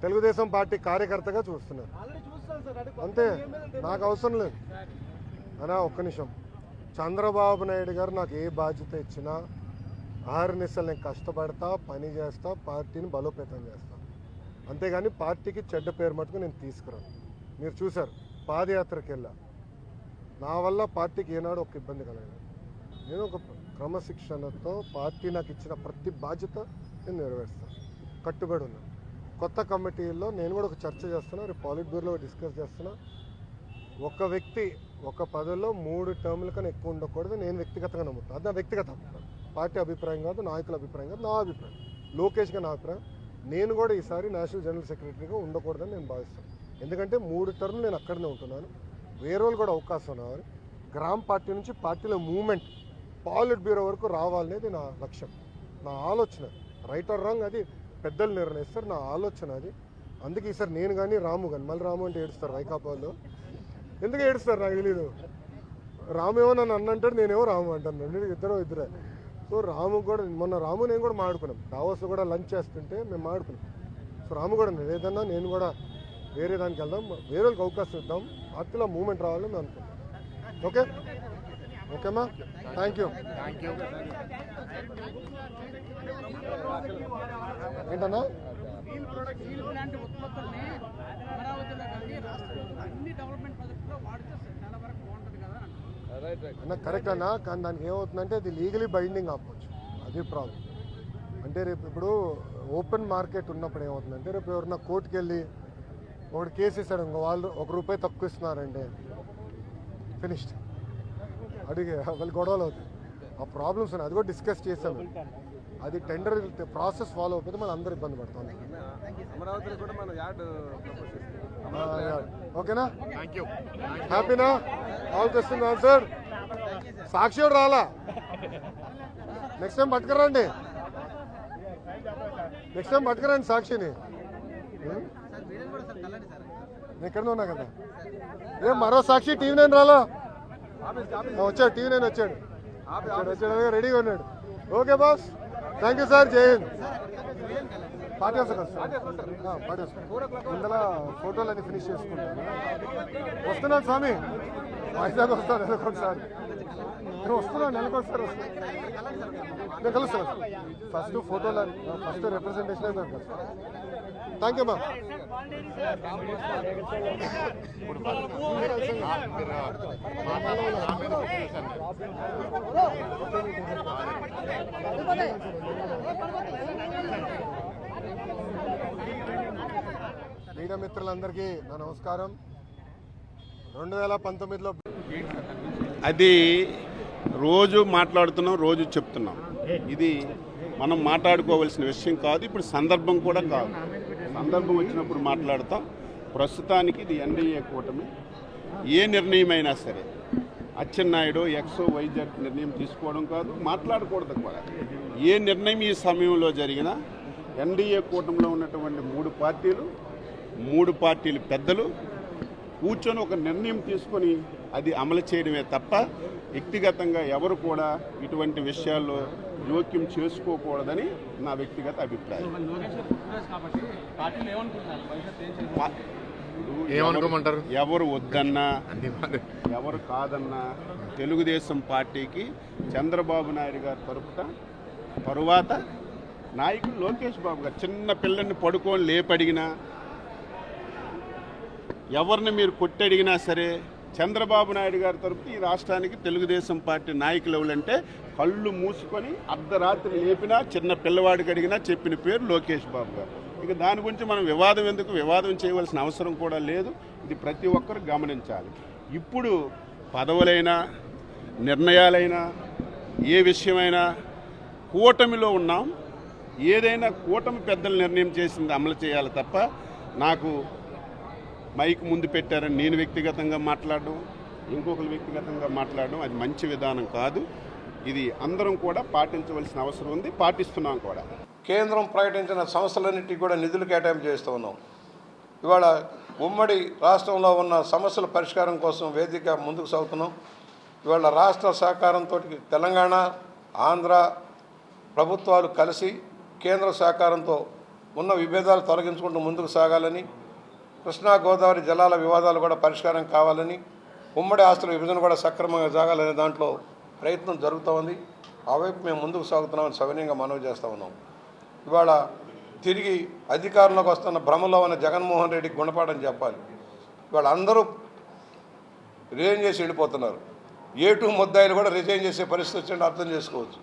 Telugu Desam party కార్యకర్తగా చూస్తున్నారు అంతే, నాకు అవసరం లేదు అనా. ఒక్క నిమిషం, చంద్రబాబు నాయుడు గారు నాకు ఏ బాధ్యత ఇచ్చినా ఆహర్నిశలు నేను కష్టపడతా, పని చేస్తా, పార్టీని బలోపేతం చేస్తా. అంతేగాని పార్టీకి చెడ్డ పేరు మటుకు నేను తీసుకురాను. మీరు చూశారు, పాదయాత్రకి వెళ్ళా, నా వల్ల పార్టీకి ఏనాడు ఒక ఇబ్బంది కలగలేదు. నేను ఒక క్రమశిక్షణతో పార్టీ నాకు ఇచ్చిన ప్రతి బాధ్యత నేను నెరవేరుస్తాను, కట్టుబడి ఉన్నాను. కొత్త కమిటీల్లో నేను కూడా ఒక చర్చ చేస్తున్నా, రేపు పాలిట్ బ్యూరోలో డిస్కస్ చేస్తున్నా. ఒక వ్యక్తి ఒక పదవిలో 3 టర్ముల కన్నా ఎక్కువ ఉండకూడదు నేను వ్యక్తిగతంగా నమ్ముతాను. అది నా వ్యక్తిగత అభిప్రాయం, పార్టీ అభిప్రాయం కాదు, నాయకుల అభిప్రాయం కాదు, నా అభిప్రాయం, లోకేష్గా నా అభిప్రాయం. నేను కూడా ఈసారి నేషనల్ జనరల్ సెక్రటరీగా ఉండకూడదని నేను భావిస్తాను. ఎందుకంటే 3 టర్ములు నేను అక్కడనే ఉంటున్నాను, వేరే వాళ్ళు కూడా అవకాశం రావాలి. గ్రామ పార్టీ నుంచి పార్టీలో మూవ్మెంట్ పాలిట్ బ్యూరో వరకు రావాలనేది నా లక్ష్యం, నా ఆలోచన. రైట్ ఆర్ రాంగ్ అది పెద్దలు నిర్ణయిస్తారు, నా ఆలోచన అది. అందుకే ఈసారి నేను కానీ రాము కానీ, మళ్ళీ రాము అంటే ఏడుస్తారు వైకాపాలో. ఎందుకు ఏడుస్తారు నాకు తెలీదు. రాము ఏమో నన్ను అన్నంటాడు, నేనేమో రాము అంటాను, ఇద్దరే. సో రాము కూడా మొన్న రాము నేను కూడా మాడుకున్నాం, దావోస్లో కూడా లంచ్ చేస్తుంటే మేము మాడుకున్నాం. సో రాము కూడా లేదన్నా నేను కూడా వేరే దానికి వెళ్దాం, వేరే వాళ్ళకి అవకాశం ఇద్దాం, పార్టీలో మూవ్మెంట్ రావాలని మేము అనుకుంటాం. ఓకే ఓకేమ్మా, థ్యాంక్ యూ. ఏంటన్నా అన్న కరెక్ట్ అన్నా, కానీ దానికి ఏమవుతుందంటే అది లీగలీ బైండింగ్ అవ్వచ్చు, అది ప్రాబ్లం. అంటే రేపు ఇప్పుడు ఓపెన్ మార్కెట్ ఉన్నప్పుడు ఏమవుతుందంటే రేపు ఎవరన్నా కోర్టుకు వెళ్ళి ఒకటి కేసు ఇస్తాడు, ఇంకో వాళ్ళు ₹1 తక్కువ ఇస్తున్నారంటే ఫినిష్డ్, అడిగే వాళ్ళు గొడవలు అవుతాయి. ఆ ప్రాబ్లమ్స్ ఉన్నాయి, అది కూడా డిస్కస్ చేసాము. అది టెండర్ ప్రాసెస్ ఫాలో అయిపోతే మనం అందరూ ఇబ్బంది పడతాం. ఓకేనా, హ్యాపీనా? All question answer. సాక్షి కూడా రాలా, నెక్స్ట్ టైం పట్టుకురండి, నెక్స్ట్ టైం పట్టుకురండి సాక్షిని. నేను ఎక్కడనే ఉన్నా కదా, ఏం మరో సాక్షి TV9 రాలా? వచ్చాడు, TV9 వచ్చాడు, రెడీగా ఉన్నాడు. Okay boss, thank you sir, జై హింద్. పార్టీ వస్తారు పార్టీ వస్తారు, ఇందులో ఫోటోలు అన్ని ఫినిష్ చేసుకుంటాను. వస్తున్నాను స్వామి, వైజాగ్ వస్తాను నెలకొకసారి, నేను వస్తున్నాను నెలకొకసారి వస్తాను, నేను కలుస్తాను. ఫస్ట్ ఫోటోలు ఫస్ట్ రిప్రజెంటేషన్ అయితే కలుస్తాను. థ్యాంక్ యూ మా. మీడియా మిత్రులందరికీ నా నమస్కారం. 2019లో అది రోజు మాట్లాడుతున్నాం, రోజు చెప్తున్నాం. ఇది మనం మాట్లాడుకోవాల్సిన విషయం కాదు, ఇప్పుడు సందర్భం కూడా కాదు. సందర్భం వచ్చినప్పుడు మాట్లాడతాం. ప్రస్తుతానికి ఇది ఎన్డీఏ కూటమి. ఏ నిర్ణయం అయినా సరే అచ్చెన్నాయుడు XYZ నిర్ణయం తీసుకోవడం కాదు, మాట్లాడకూడదు కూడా. ఏ నిర్ణయం ఈ సమయంలో జరిగినా ఎన్డీఏ కూటమిలో ఉన్నటువంటి 3 పార్టీలు పెద్దలు కూర్చొని ఒక నిర్ణయం తీసుకొని అది అమలు చేయడమే తప్ప వ్యక్తిగతంగా ఎవరు కూడా ఇటువంటి విషయాల్లో జోక్యం చేసుకోకూడదని నా వ్యక్తిగత అభిప్రాయం. ఏమనుకోమంటారు? ఎవరు వద్దన్నా ఎవరు కాదన్నా తెలుగుదేశం పార్టీకి చంద్రబాబు నాయుడు గారి తరువాత నాయకుడు లోకేష్ బాబు గారు చిన్న పిల్లల్ని పడుకొని లేపడిగినా, ఎవరిని మీరు కొట్టడిగినా సరే చంద్రబాబు నాయుడు గారి తరపున ఈ రాష్ట్రానికి తెలుగుదేశం పార్టీ నాయకులు ఎవరంటే కళ్ళు మూసుకొని అర్ధరాత్రి లేపినా చిన్న పిల్లవాడికి అడిగినా చెప్పిన పేరు లోకేష్ బాబు గారు. ఇక దాని గురించి మనం వివాదం ఎందుకు, వివాదం చేయవలసిన అవసరం కూడా లేదు. ఇది ప్రతి ఒక్కరు గమనించాలి. ఇప్పుడు పదవులైనా నిర్ణయాలైనా ఏ విషయమైనా కూటమిలో ఉన్నాం. ఏదైనా కూటమి పెద్దలు నిర్ణయం చేసింది అమలు చేయాలి తప్ప నాకు మైక్ ముందు పెట్టారని నేను వ్యక్తిగతంగా మాట్లాడడం, ఇంకొకరు వ్యక్తిగతంగా మాట్లాడడం అది మంచి విధానం కాదు. ఇది అందరం కూడా పాటించవలసిన అవసరం ఉంది, పాటిస్తున్నాం కూడా. కేంద్రం ప్రకటించిన సంస్థలన్నింటినీ కూడా నిధులు కేటాయింపు చేస్తూ ఉన్నాం. ఇవాళ ఉమ్మడి రాష్ట్రంలో ఉన్న సమస్యల పరిష్కారం కోసం వేదిక ముందుకు సాగుతున్నాం. ఇవాళ రాష్ట్ర సహకారంతో తెలంగాణ, ఆంధ్ర ప్రభుత్వాలు కలిసి కేంద్ర సహకారంతో ఉన్న విభేదాలు తొలగించుకుంటూ ముందుకు సాగాలని, కృష్ణా గోదావరి జలాల వివాదాలు కూడా పరిష్కారం కావాలని, ఉమ్మడి ఆస్తుల విభజన కూడా సక్రమంగా సాగాలనే దాంట్లో ప్రయత్నం జరుగుతూ ఉంది. ఆ వైపు మేము ముందుకు సాగుతున్నామని సవినయంగా మనవి చేస్తూ ఉన్నాం. ఇవాళ తిరిగి అధికారంలోకి వస్తున్న భ్రమలో ఉన్న జగన్మోహన్ రెడ్డికి గుణపాఠం చెప్పాలి. ఇవాళ అందరూ రిజైన్ చేసి వెళ్ళిపోతున్నారు. A2 ముద్దాయిలు కూడా రిజైన్ చేసే పరిస్థితి వచ్చింటే అర్థం చేసుకోవచ్చు.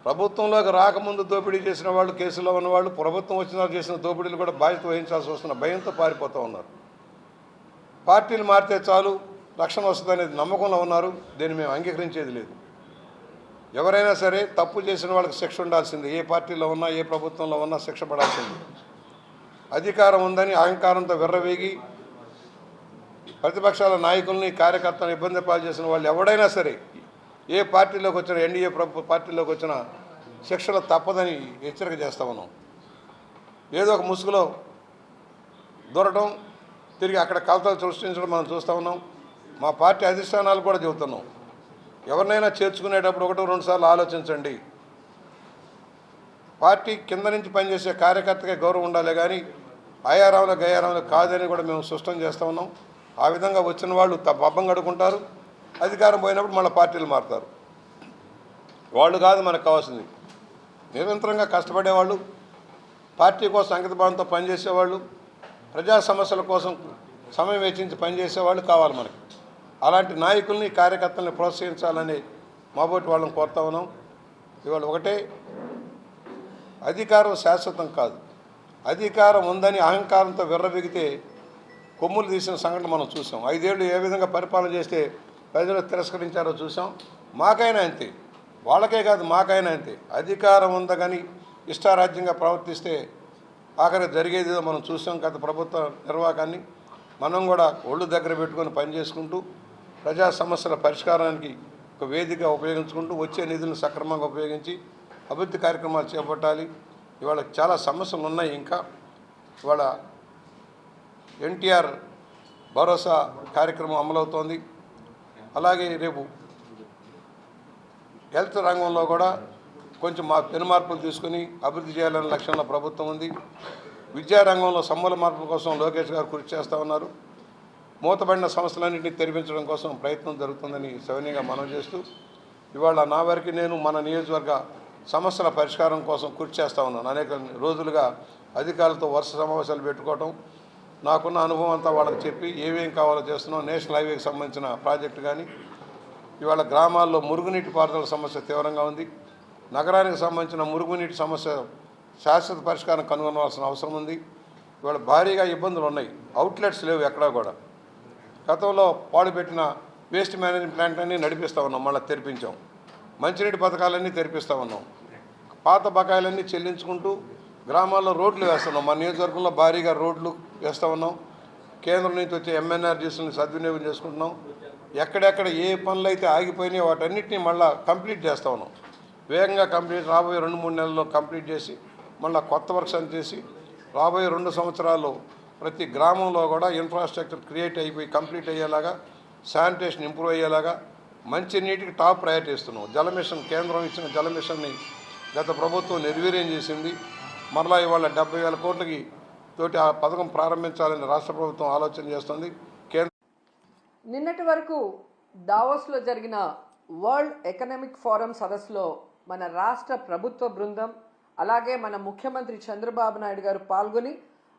ప్రభుత్వంలోకి రాకముందు దోపిడీ చేసిన వాళ్ళు, కేసులో ఉన్నవాళ్ళు, ప్రభుత్వం వచ్చిన చేసిన దోపిడీలు కూడా బాధ్యత వహించాల్సి వస్తున్న భయంతో పారిపోతూ ఉన్నారు. పార్టీలు మారితే చాలు రక్షణ వస్తుందనేది నమ్మకంలో ఉన్నారు. దీన్ని మేము అంగీకరించేది లేదు. ఎవరైనా సరే తప్పు చేసిన వాళ్ళకి శిక్ష ఉండాల్సింది. ఏ పార్టీలో ఉన్నా, ఏ ప్రభుత్వంలో ఉన్నా శిక్ష పడాల్సింది. అధికారం ఉందని అహంకారంతో విర్రవీగి ప్రతిపక్షాల నాయకుల్ని, కార్యకర్తలను ఇబ్బంది పాలు చేసిన వాళ్ళు ఎవడైనా సరే, ఏ పార్టీలోకి వచ్చిన, ఎన్డీఏ పార్టీలోకి వచ్చిన శిక్షలు తప్పదని హెచ్చరిక చేస్తా ఉన్నాం. ఏదో ఒక ముసుగులో దూరటం, తిరిగి అక్కడ కలతలు సృష్టించడం మనం చూస్తూ ఉన్నాం. మా పార్టీ అధిష్టానాలు కూడా చెబుతున్నాం, ఎవరినైనా చేర్చుకునేటప్పుడు 1-2 సార్లు ఆలోచించండి. పార్టీ కింద నుంచి పనిచేసే కార్యకర్తకే గౌరవం ఉండాలి కానీ ఆయారాములు గయారాములు కాదని కూడా మేము స్పష్టం చేస్తూ ఉన్నాం. ఆ విధంగా వచ్చిన వాళ్ళు పబ్బం గడుకుంటారు. అధికారం పోయినప్పుడు మళ్ళీ పార్టీలు మారుతారు. వాళ్ళు కాదు మనకు కావాల్సింది. నిరంతరంగా కష్టపడేవాళ్ళు, పార్టీ కోసం అంకితభావంతో పనిచేసేవాళ్ళు, ప్రజా సమస్యల కోసం సమయం వెచ్చించి పనిచేసేవాళ్ళు కావాలి మనకి. అలాంటి నాయకుల్ని, కార్యకర్తల్ని ప్రోత్సహించాలని మాబోటి వాళ్ళని కోరుతా ఉన్నాం. ఇవాళ ఒకటే, అధికారం శాశ్వతం కాదు. అధికారం ఉందని అహంకారంతో విర్రబిగితే కొమ్ములు తీసిన సంఘటన మనం చూసాం. 5 ఏళ్ళు ఏ విధంగా పరిపాలన చేస్తే ప్రజలు తిరస్కరించారో చూసాం. మాకైనా అంతే, వాళ్ళకే కాదు మాకైనా అంతే. అధికారం ఉందని ఇష్టారాజ్యంగా ప్రవర్తిస్తే ఆఖరి జరిగేది మనం చూసాం. గత ప్రభుత్వ నిర్వాహకాన్ని మనం కూడా ఒళ్ళు దగ్గర పెట్టుకొని పనిచేసుకుంటూ ప్రజా సమస్యల పరిష్కారానికి ఒక వేదిక ఉపయోగించుకుంటూ వచ్చే నిధులను సక్రమంగా ఉపయోగించి అభివృద్ధి కార్యక్రమాలు చేపట్టాలి. ఇవాళ చాలా సమస్యలు ఉన్నాయి. ఇంకా ఇవాళ ఎన్టీఆర్ భరోసా కార్యక్రమం అమలవుతోంది. అలాగే రేపు హెల్త్ రంగంలో కూడా కొంచెం పెను మార్పులు తీసుకుని అభివృద్ధి చేయాలనే లక్ష్యంలో ప్రభుత్వం ఉంది. విద్యారంగంలో సమూల మార్పుల కోసం లోకేష్ గారు కృషి చేస్తూ ఉన్నారు. మూతబడిన సంస్థలన్నింటినీ తెరిపించడం కోసం ప్రయత్నం జరుగుతుందని సవినయంగా మనవి చేస్తూ, ఇవాళ నా వరకు నేను మన నియోజకవర్గ సమస్యల పరిష్కారం కోసం కృషి చేస్తూ ఉన్నాను. అనేక రోజులుగా అధికారులతో వరుస సమావేశాలు పెట్టుకోవటం, నాకున్న అనుభవం అంతా వాళ్ళకి చెప్పి ఏమేం కావాలో చేస్తున్నాం. నేషనల్ హైవేకి సంబంధించిన ప్రాజెక్టు కానీ, ఇవాళ గ్రామాల్లో మురుగునీటి పారుదల సమస్య తీవ్రంగా ఉంది. నగరానికి సంబంధించిన మురుగునీటి సమస్య శాశ్వత పరిష్కారం కనుగొనవలసిన అవసరం ఉంది. ఇవాళ భారీగా ఇబ్బందులు ఉన్నాయి. అవుట్లెట్స్ లేవు ఎక్కడా కూడా. గతంలో పాడుపెట్టిన వేస్ట్ మేనేజ్మెంట్ ప్లాంట్ అన్నీ నడిపిస్తూ ఉన్నాం, మళ్ళీ తెరిపించాం. మంచినీటి పథకాలన్నీ తెరిపిస్తూ ఉన్నాం. పాత బకాయిలన్నీ చెల్లించుకుంటూ గ్రామాల్లో రోడ్లు వేస్తున్నాం. మన నియోజకవర్గంలో భారీగా రోడ్లు వేస్తూ ఉన్నాం. కేంద్రం నుంచి వచ్చే ఎంఎన్ఆర్జీస్ని సద్వినియోగం చేసుకుంటున్నాం. ఎక్కడెక్కడ ఏ పనులు అయితే ఆగిపోయినాయో వాటన్నిటినీ మళ్ళీ కంప్లీట్ చేస్తూ ఉన్నాం. వేగంగా కంప్లీట్ రాబోయే 2-3 నెలల్లో కంప్లీట్ చేసి మళ్ళీ కొత్త వర్క్స్ అని చేసి రాబోయే 2 సంవత్సరాల్లో ప్రతి గ్రామంలో కూడా ఇన్ఫ్రాస్ట్రక్చర్ క్రియేట్ అయిపోయి కంప్లీట్ అయ్యేలాగా, శానిటేషన్ ఇంప్రూవ్ అయ్యేలాగా మంచి నీటికి టాప్ ప్రయారిటీ ఇస్తున్నాం. జల మిషన్, కేంద్రం ఇచ్చిన జల మిషన్ని గత ప్రభుత్వం నిర్వీర్యం చేసింది. మరలా ఇవాళ 70,000 కోట్లకి తోటి ఆ పథకం ప్రారంభించాలని రాష్ట్ర ప్రభుత్వం ఆలోచన చేస్తుంది. నిన్నటి వరకు దావోస్లో జరిగిన వరల్డ్ ఎకనామిక్ ఫోరం సదస్సులో మన రాష్ట్ర ప్రభుత్వ బృందం, అలాగే మన ముఖ్యమంత్రి చంద్రబాబు నాయుడు గారు పాల్గొని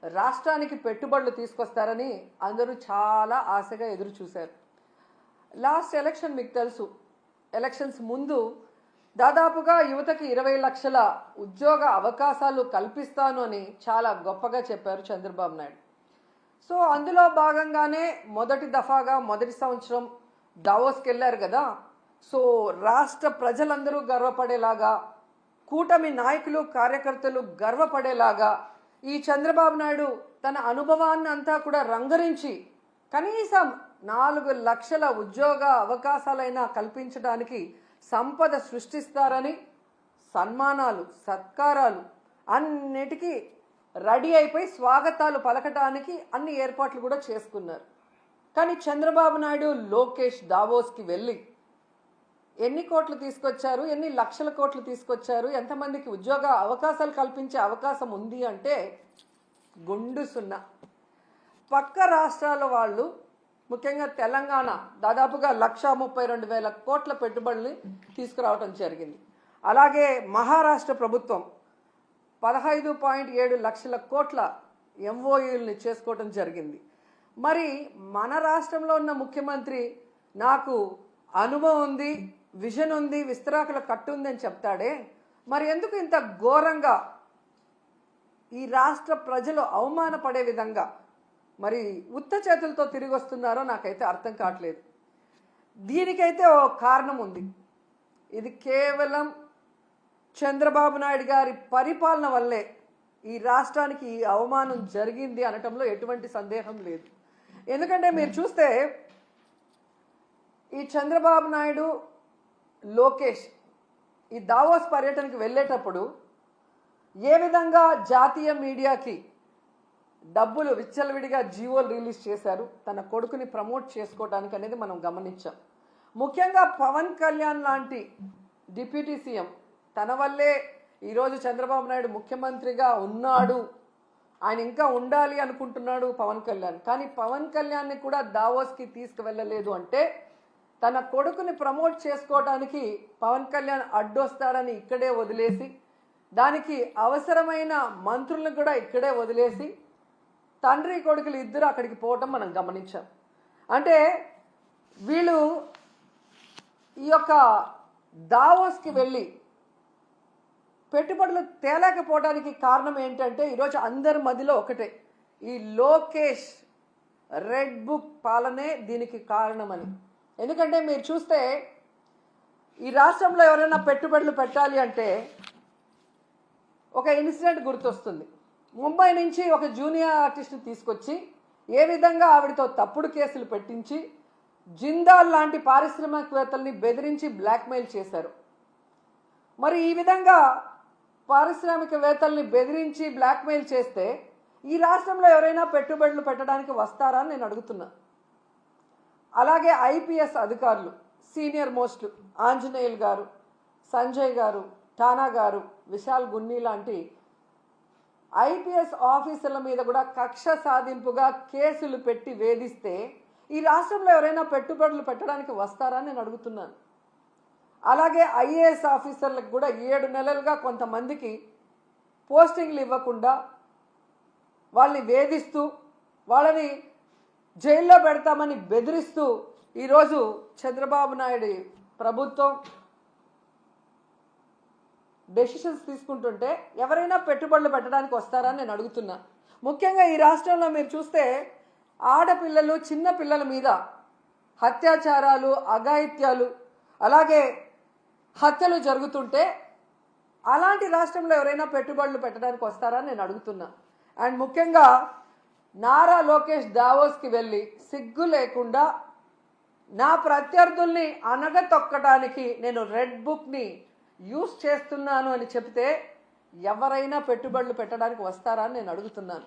రాష్ట్రానికి పెట్టుబడులు తీసుకొస్తారని అందరూ చాలా ఆశగా ఎదురు చూశారు. లాస్ట్ ఎలక్షన్ మీకు తెలుసు, ఎలక్షన్స్ ముందు దాదాపుగా యువతకి 20 లక్షల ఉద్యోగ అవకాశాలు కల్పిస్తాను అని చాలా గొప్పగా చెప్పారు చంద్రబాబు నాయుడు. సో అందులో భాగంగానే మొదటి దఫాగా మొదటి సంవత్సరం దావోస్కి వెళ్ళారు కదా. సో రాష్ట్ర ప్రజలందరూ గర్వపడేలాగా, కూటమి నాయకులు కార్యకర్తలు గర్వపడేలాగా ఈ చంద్రబాబు నాయుడు తన అనుభవాన్ని అంతా కూడా రంగరించి కనీసం 4 లక్షల ఉద్యోగ అవకాశాలైనా కల్పించడానికి సంపద సృష్టిస్తారని సన్మానాలు, సత్కారాలు అన్నిటికీ రెడీ అయిపోయి స్వాగతాలు పలకటానికి అన్ని ఏర్పాట్లు కూడా చేసుకున్నారు. కానీ చంద్రబాబు నాయుడు, లోకేష్ దావోస్కి వెళ్ళి ఎన్ని కోట్లు తీసుకొచ్చారు, ఎన్ని లక్షల కోట్లు తీసుకొచ్చారు, ఎంతమందికి ఉద్యోగ అవకాశాలు కల్పించే అవకాశం ఉంది అంటే గుండు సున్నా. పక్క రాష్ట్రాల వాళ్ళు, ముఖ్యంగా తెలంగాణ దాదాపుగా 1,32,000 కోట్ల పెట్టుబడుల్ని తీసుకురావడం జరిగింది. అలాగే మహారాష్ట్ర ప్రభుత్వం 15.7 లక్షల కోట్ల ఎంఓయూల్ని చేసుకోవడం జరిగింది. మరి మన రాష్ట్రంలో ఉన్న ముఖ్యమంత్రి నాకు అనుభవం ఉంది, విజన్ ఉంది, విస్తరాకుల కట్టు ఉంది అని చెప్తాడే, మరి ఎందుకు ఇంత ఘోరంగా ఈ రాష్ట్ర ప్రజలు అవమానపడే విధంగా మరి ఉత్త చేతులతో తిరిగి వస్తున్నారో నాకైతే అర్థం కావట్లేదు. దీనికైతే ఓ కారణం ఉంది. ఇది కేవలం చంద్రబాబు నాయుడు గారి పరిపాలన వల్లే ఈ రాష్ట్రానికి ఈ అవమానం జరిగింది అనటంలో ఎటువంటి సందేహం లేదు. ఎందుకంటే మీరు చూస్తే ఈ చంద్రబాబు నాయుడు, లోకేష్ ఈ దావోస్ పర్యటనకు వెళ్ళేటప్పుడు ఏ విధంగా జాతీయ మీడియాకి డబ్బులు విచ్చలవిడిగా జీవోలు రిలీజ్ చేశారు తన కొడుకుని ప్రమోట్ చేసుకోవడానికి అనేది మనం గమనించాం. ముఖ్యంగా పవన్ కళ్యాణ్ లాంటి డిప్యూటీ సీఎం, తన వల్లే ఈరోజు చంద్రబాబు నాయుడు ముఖ్యమంత్రిగా ఉన్నాడు, ఆయన ఇంకా ఉండాలి అనుకుంటున్నాడు పవన్ కళ్యాణ్. కానీ పవన్ కళ్యాణ్ని కూడా దావోస్కి తీసుకువెళ్ళలేదు అంటే తన కొడుకుని ప్రమోట్ చేసుకోవడానికి పవన్ కళ్యాణ్ అడ్డొస్తాడని ఇక్కడే వదిలేసి, దానికి అవసరమైన మంత్రులను కూడా ఇక్కడే వదిలేసి తండ్రి కొడుకులు ఇద్దరు అక్కడికి పోవటం మనం గమనించాం. అంటే వీళ్ళు ఈ యొక్క దావోస్కి వెళ్ళి పెట్టుబడులు తేలేకపోవడానికి కారణం ఏంటంటే ఈరోజు అందరి మధ్యలో ఒకటే, ఈ లోకేష్ రెడ్ బుక్ పాలనే దీనికి కారణమని. ఎందుకంటే మీరు చూస్తే ఈ రాష్ట్రంలో ఎవరైనా పెట్టుబడులు పెట్టాలి అంటే ఒక ఇన్సిడెంట్ గుర్తొస్తుంది. ముంబై నుంచి ఒక జూనియర్ ఆర్టిస్ట్ని తీసుకొచ్చి ఏ విధంగా ఆవిడతో తప్పుడు కేసులు పెట్టించి జిందాల్ లాంటి పారిశ్రామికవేత్తల్ని బెదిరించి బ్లాక్మెయిల్ చేశారు. మరి ఈ విధంగా పారిశ్రామికవేత్తల్ని బెదిరించి బ్లాక్మెయిల్ చేస్తే ఈ రాష్ట్రంలో ఎవరైనా పెట్టుబడులు పెట్టడానికి వస్తారా అని నేను అడుగుతున్నా. అలాగే ఐపీఎస్ అధికారులు, సీనియర్ మోస్ట్ ఆంజనేయులు గారు, సంజయ్ గారు, ఠానా గారు, విశాల్ గున్ని లాంటి ఐపీఎస్ ఆఫీసర్ల మీద కూడా కక్ష సాధింపుగా కేసులు పెట్టి వేధిస్తే ఈ రాష్ట్రంలో ఎవరైనా పెట్టుబడులు పెట్టడానికి వస్తారా అని నేను అడుగుతున్నాను. అలాగే ఐఏఎస్ ఆఫీసర్లకు కూడా 7 నెలలుగా కొంతమందికి పోస్టింగ్లు ఇవ్వకుండా వాళ్ళని వేధిస్తూ వాళ్ళని జైల్లో పెడతామని బెదిరిస్తూ ఈరోజు చంద్రబాబు నాయుడు ప్రభుత్వం డెసిషన్స్ తీసుకుంటుంటే ఎవరైనా పెట్టుబడులు పెట్టడానికి వస్తారని నేను అడుగుతున్నా. ముఖ్యంగా ఈ రాష్ట్రంలో మీరు చూస్తే ఆడపిల్లలు, చిన్న పిల్లల మీద అత్యాచారాలు, అఘాయిత్యాలు, అలాగే హత్యలు జరుగుతుంటే అలాంటి రాష్ట్రంలో ఎవరైనా పెట్టుబడులు పెట్టడానికి వస్తారని నేను అడుగుతున్నా. అండ్ ముఖ్యంగా నారా లోకేష్ దావోస్కి వెళ్ళి సిగ్గు లేకుండా నా ప్రత్యర్థుల్ని అనగతొక్కడానికి నేను రెడ్ బుక్ని యూజ్ చేస్తున్నాను అని చెప్తే ఎవరైనా పెట్టుబడులు పెట్టడానికి వస్తారా అని నేను అడుగుతున్నాను.